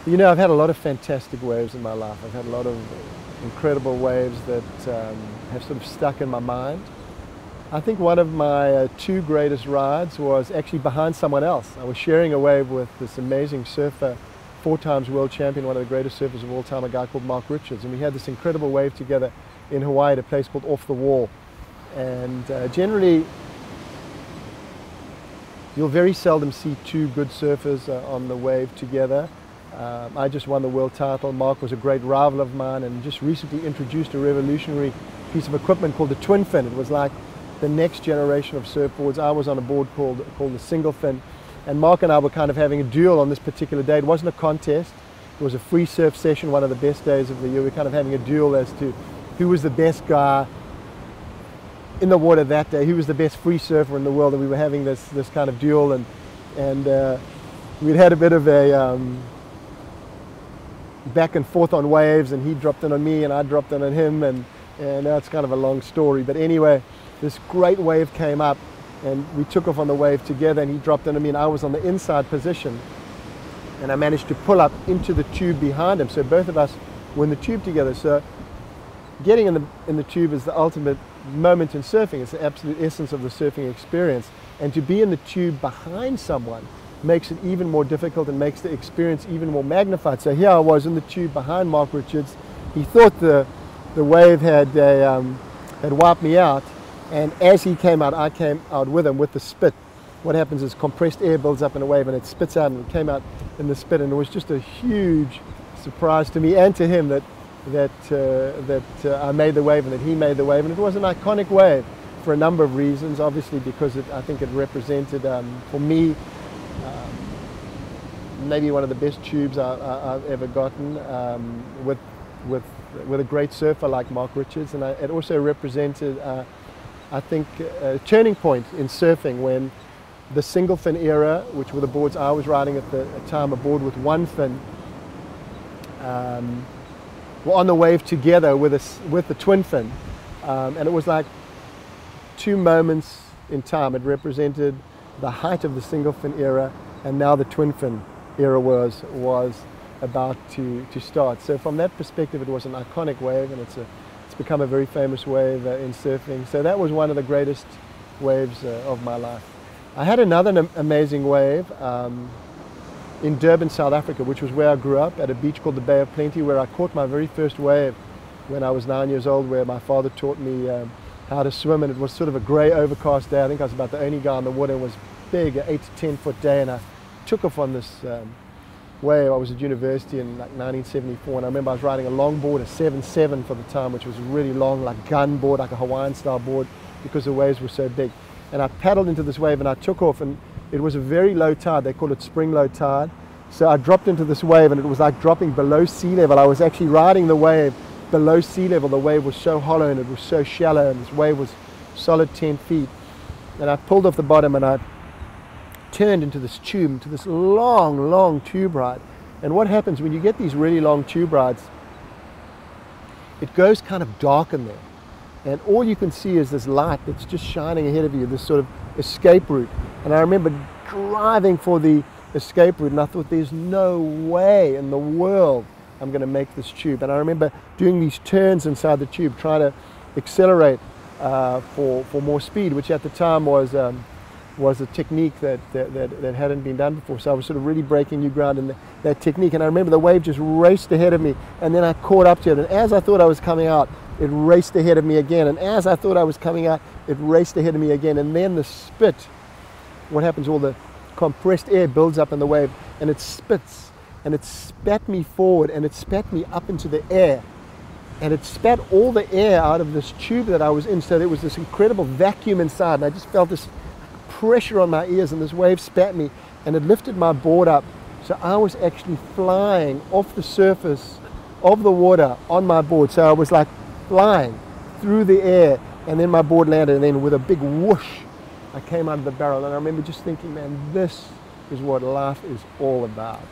You know, I've had a lot of fantastic waves in my life. I've had a lot of incredible waves that have sort of stuck in my mind. I think one of my two greatest rides was actually behind someone else. I was sharing a wave with this amazing surfer, 4 times world champion, one of the greatest surfers of all time, a guy called Mark Richards. And we had this incredible wave together in Hawaii at a place called Off the Wall. And generally, you'll very seldom see two good surfers on the wave together. I just won the world title. Mark was a great rival of mine and just recently introduced a revolutionary piece of equipment called the twin fin. It was like the next generation of surfboards. I was on a board called the single fin, and Mark and I were kind of having a duel on this particular day. It wasn't a contest, it was a free surf session, one of the best days of the year. We were kind of having a duel as to who was the best guy in the water that day, who was the best free surfer in the world, and we were having this kind of duel, and we'd had a bit of a back and forth on waves, and he dropped in on me and I dropped in on him, and that's kind of a long story. But anyway, this great wave came up and we took off on the wave together, and he dropped in on me and I was on the inside position, and I managed to pull up into the tube behind him, so both of us were in the tube together. So getting in the tube is the ultimate moment in surfing. It's the absolute essence of the surfing experience, and to be in the tube behind someone makes it even more difficult and makes the experience even more magnified. So here I was in the tube behind Mark Richards. He thought the wave had wiped me out, and as he came out, I came out with him with the spit. What happens is compressed air builds up in a wave and it spits out, and it came out in the spit, and it was just a huge surprise to me and to him that I made the wave and that he made the wave. And it was an iconic wave for a number of reasons. Obviously because I think it represented, for me, maybe one of the best tubes I've ever gotten, with a great surfer like Mark Richards. And it also represented, I think, a turning point in surfing when the single fin era, which were the boards I was riding at the time, a board with one fin, were on the wave together with the twin fin. And it was like two moments in time. It represented the height of the single fin era, and now the twin fin era was about to start. So from that perspective, it was an iconic wave, and it's become a very famous wave in surfing. So that was one of the greatest waves of my life. I had another amazing wave in Durban, South Africa, which was where I grew up, at a beach called the Bay of Plenty, where I caught my very first wave when I was 9 years old, where my father taught me how to swim. And it was sort of a grey overcast day. I think I was about the only guy in the water. It was big, an 8 to 10 foot day, and I took off on this wave. I was at university in like 1974, and I remember I was riding a longboard, a 7.7 for the time, which was really long, like gun board, like a Hawaiian style board, because the waves were so big. And I paddled into this wave and I took off, and it was a very low tide. They call it spring low tide. So I dropped into this wave, and it was like dropping below sea level. I was actually riding the wave below sea level. The wave was so hollow and it was so shallow, and this wave was solid 10 feet. And I pulled off the bottom and I turned into this tube, into this long tube ride. And what happens when you get these really long tube rides, it goes kind of dark in there, and all you can see is this light that's just shining ahead of you, this sort of escape route. And I remember driving for the escape route, and I thought, there's no way in the world I'm going to make this tube. And I remember doing these turns inside the tube, trying to accelerate for more speed, which at the time was a technique that hadn't been done before. So I was sort of really breaking new ground in that technique. And I remember the wave just raced ahead of me, and then I caught up to it. And as I thought I was coming out, it raced ahead of me again. And as I thought I was coming out, it raced ahead of me again. And then the spit, what happens, all the compressed air builds up in the wave, and it spits. And it spat me forward, and it spat me up into the air. And it spat all the air out of this tube that I was in. So there was this incredible vacuum inside, and I just felt this pressure on my ears, and this wave spat me, and it lifted my board up. So I was actually flying off the surface of the water on my board. So I was like flying through the air, and then my board landed, and then with a big whoosh, I came out of the barrel. And I remember just thinking, man, this is what life is all about.